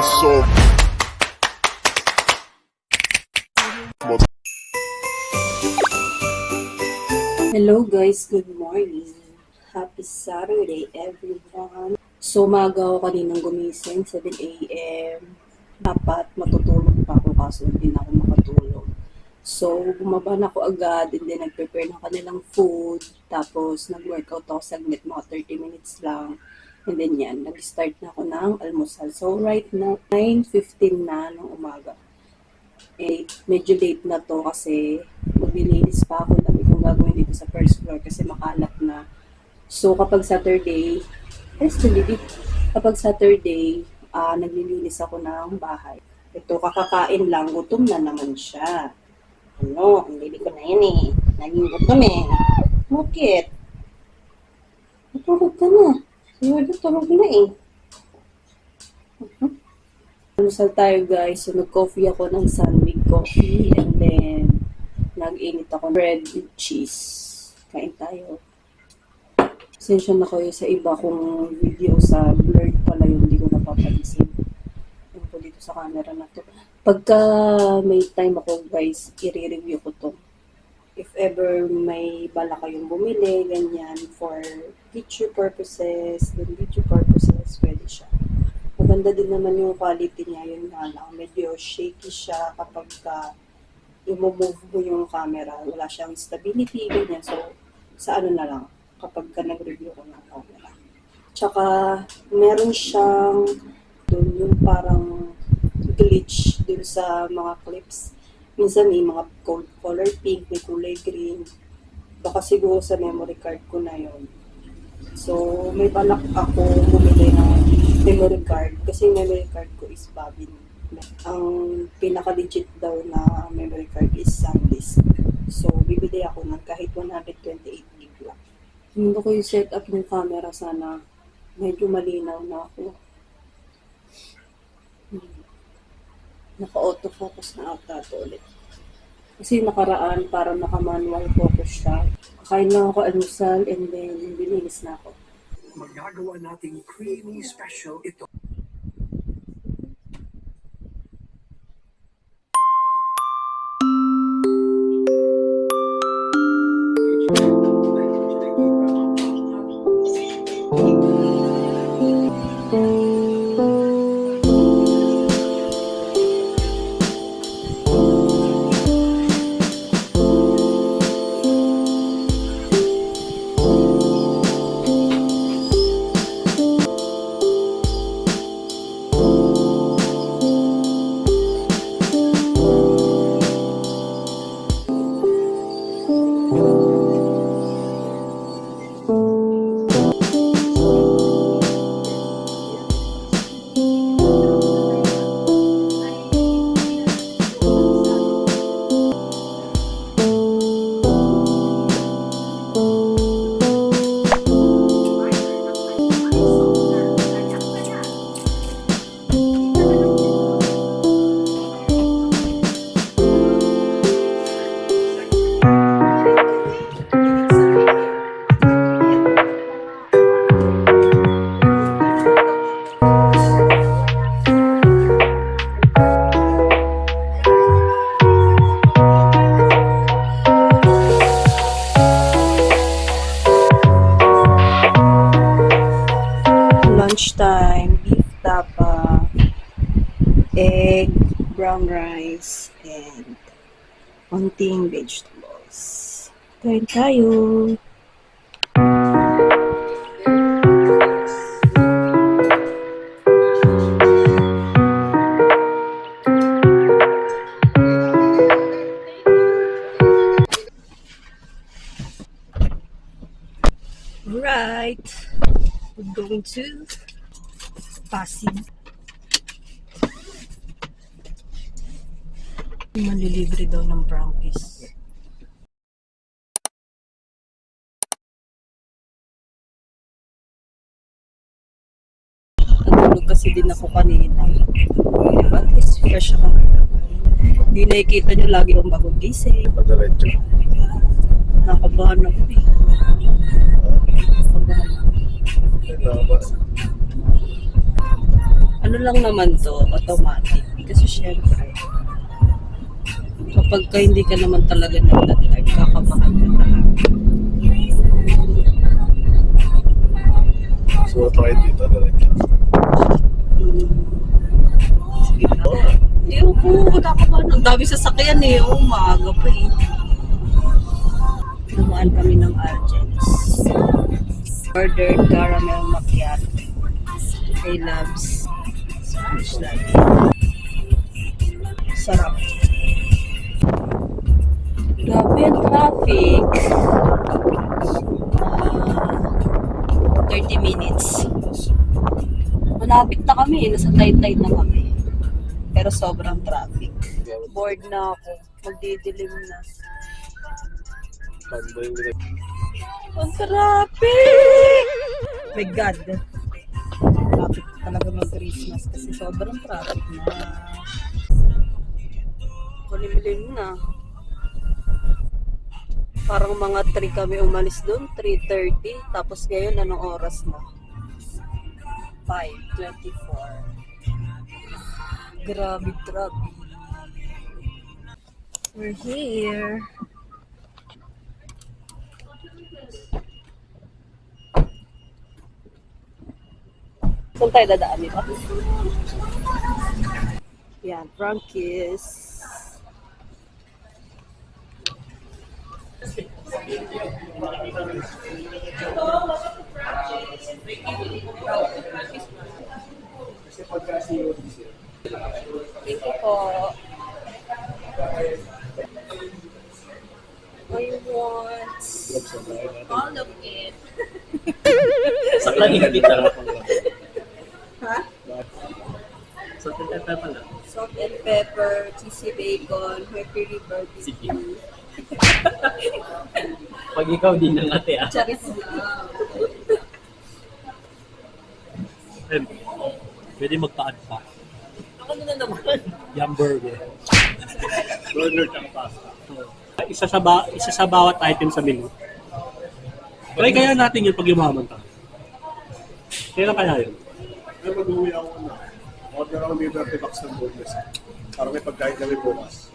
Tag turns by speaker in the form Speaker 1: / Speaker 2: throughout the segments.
Speaker 1: so
Speaker 2: Hello guys, good morning. Happy Saturday everyone. So umaga ako kaninang gumising, 7 a.m. Dapat matutulog pa ako kaso hindi na ako makatulog. So bumaba na ako agad and then nag-prepare ng kanilang food. Tapos nag-workout ako saglit, mga 30 minutes lang. And then yan, nag-start na ako ng almusal. So right now, 9:15 na ng umaga. Eh, medyo late na to kasi maglilinis pa ako. Dami kong gagawin dito sa first floor kasi makalat na. So, kapag Saturday, naglilinis ako ng bahay. Ito, kakakain lang, gutom na naman siya. Ano, ang baby ko na yan eh. Naging gutom eh. Bakit? Natulog ka na. Siguro tulog na eh. Almusal tayo guys. So, nag-coffee ako ng Sunwig coffee and then nag-init ako bread with cheese. Kain tayo. Sensya na kayo sa iba kung video sa blurred pala yung hindi ko napapansin. Yung po dito sa camera na to. Pagka may time ako guys, i-review ko to. If ever may bala kayong bumili, ganyan, for picture purposes, then video purposes, pwede siya. Maganda din naman yung quality niya, yun nga lang. Medyo shaky siya kapag i-move mo yung camera. Wala siyang stability, ganyan. So, sa ano na lang, kapag nag-review ko ng camera. Tsaka, meron siyang dun yung parang glitch dun sa mga clips. Minsan may mga color pink, may kulay green. Baka siguro sa memory card ko na yun. So, may balak ako bumili ng memory card kasi memory card ko is Bobbin. Ang pinaka-legit daw na memory card is SanDisk. So, bibili ako ng kahit 128 GB lang. Hindi ko yung setup ng camera, sana medyo malinaw na ako. Naka-autofocus na ata ito ulit. Kasi nakaraan, parang naka-manual focus siya. Kakain lang ako almusal and then bilinis na ako.
Speaker 3: Magagawa nating creamy special ito.
Speaker 2: Lunchtime, beef tapa, egg, brown rice, and konting vegetables. Kain tayo! Alright, we're going to Pasig. Manlilibre daw ng Frankies. Natulog kasi din ako kanina. At least fresh ako. Hindi nakikita nyo lagi yung bagong gising.
Speaker 1: Padiretso.
Speaker 2: Nakabahan ako eh. Nakabahan ako. Ano Ano lang naman to, automatic. Kasi syempre, kapag ka hindi ka naman talaga nagdadrive, kakabahan ka talaga.
Speaker 1: So, tayo dito, direct.
Speaker 2: Sige na. Ayoko, nakabahan. Ang dami sasakyan eh. Oo, maaga pa eh. Dumaan kami ng Argents. Ordered caramel macchiato. Hey, loves. Spanish latte. Sarap. Grabe ang traffic. 30 minutes. Malapit na kami. Nasa Taytay na kami. Pero sobrang traffic. Bored na ako. Magdidilim na.
Speaker 1: Pag ba yung direct?
Speaker 2: Ang traffic! My God. Traffic talaga mag-Christmas kasi sobrang traffic na. Kulimlim na. Parang mga 3 kami umalis doon, 3:30. Tapos ngayon, anong oras na? 5:24. Grabe, grabe. We're here. Saan tayo dadaan dito? Yan, Frankie's. Thank you po. I want all of it.
Speaker 4: Saklang kita.
Speaker 2: Ha?
Speaker 4: Salt and pepper pala.
Speaker 2: Salt and pepper, cheesy bacon, mercury
Speaker 4: Sige.
Speaker 2: barbecue.
Speaker 4: Pag ikaw din ng ate ah.
Speaker 2: Charis lang.
Speaker 4: Pwede magpa-add pa.
Speaker 2: Ako na naman.
Speaker 4: Yum burger.
Speaker 1: Burger kang pasta.
Speaker 4: Isa sa bawat item sa menu. Try kaya natin yun pag yumaman tayo. Kailan kaya yun?
Speaker 1: Ay, mag-uwi ako na. Order ako may 30 bucks ng boneless. Para may pagkain kami bukas.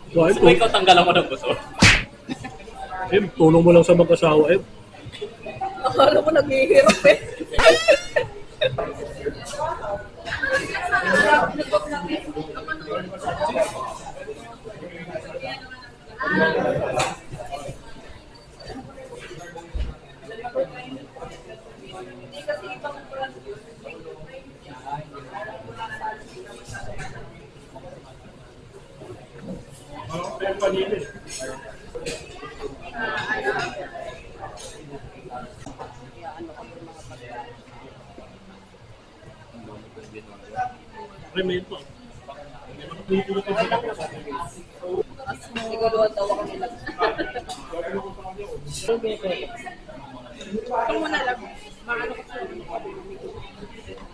Speaker 4: Gusto mo ikaw tanggalan mo ng gusto? Tulong mo lang sa mag-asawa eh.
Speaker 2: Akala ko naghihirap eh.
Speaker 4: Remento.
Speaker 2: Siguro ang tawa ko nila. Ito muna lang. Maano ko sa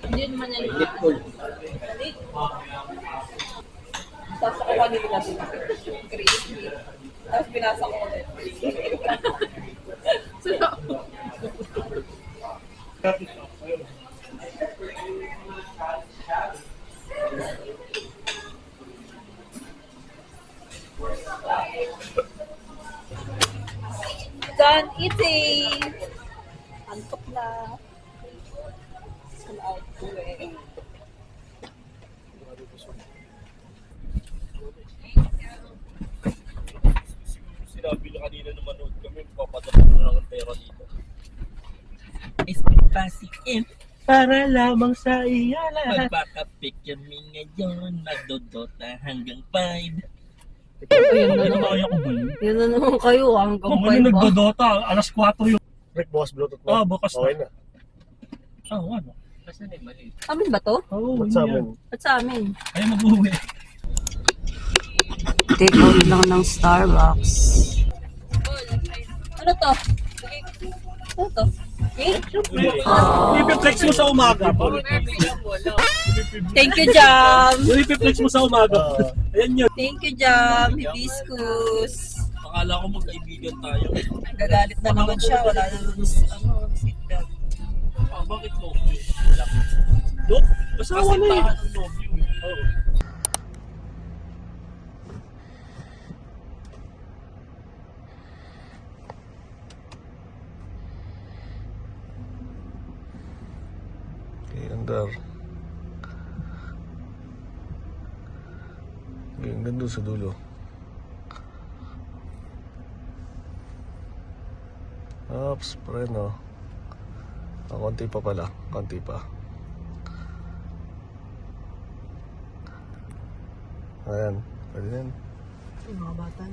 Speaker 2: hindi naman yan
Speaker 4: Little.
Speaker 2: Tapos ako kanila din. Crispy. Tapos binasa ko ulit. Sarap. Done eating! Antok na. Saan out ko eh.
Speaker 4: Sinabi na kanina na manood kami, papadala na lang ang pera dito.
Speaker 5: Espasikin para lamang sa iya lahat. Magpapapik kami ngayon, magdodota hanggang 5.
Speaker 2: Yun na
Speaker 4: Ano
Speaker 2: naman.
Speaker 4: kaya ko ba yun?
Speaker 2: Yun na naman kayo hanggang
Speaker 4: Kung
Speaker 2: 5
Speaker 4: ano
Speaker 2: ba?
Speaker 4: nagdodota, alas 4 yung...
Speaker 1: Rick, bukas Bluetooth mo.
Speaker 4: Ah, bukas
Speaker 1: Okay na.
Speaker 4: Oo, ano?
Speaker 5: Basta na mali.
Speaker 2: Amin ba to?
Speaker 4: Oo,
Speaker 1: Ba't sa amin?
Speaker 2: Ba't sa amin?
Speaker 4: Ay, mag-uwi.
Speaker 2: Take out lang ng Starbucks. Ano to? Ano to? Cake?
Speaker 4: Ipiplex mo sa umaga.
Speaker 2: Thank you, Jam!
Speaker 4: Ipiplex mo sa umaga. Ayan yun.
Speaker 2: Thank you, Jam! Hibiscus!
Speaker 4: Akala ko magkaibigan tayo.
Speaker 2: Gagalit na naman siya. Wala na naman ano, seatbelt.
Speaker 5: Bakit coffee? Wala.
Speaker 4: Doon, asawa na eh.
Speaker 5: Kasintahan ng nobyo.
Speaker 4: Oo.
Speaker 6: Okay, andar. Okay, hanggang doon sa dulo. Oops, preno. Konti pa pala, konti pa. Ayan, pwede na yan.
Speaker 2: Mga bata.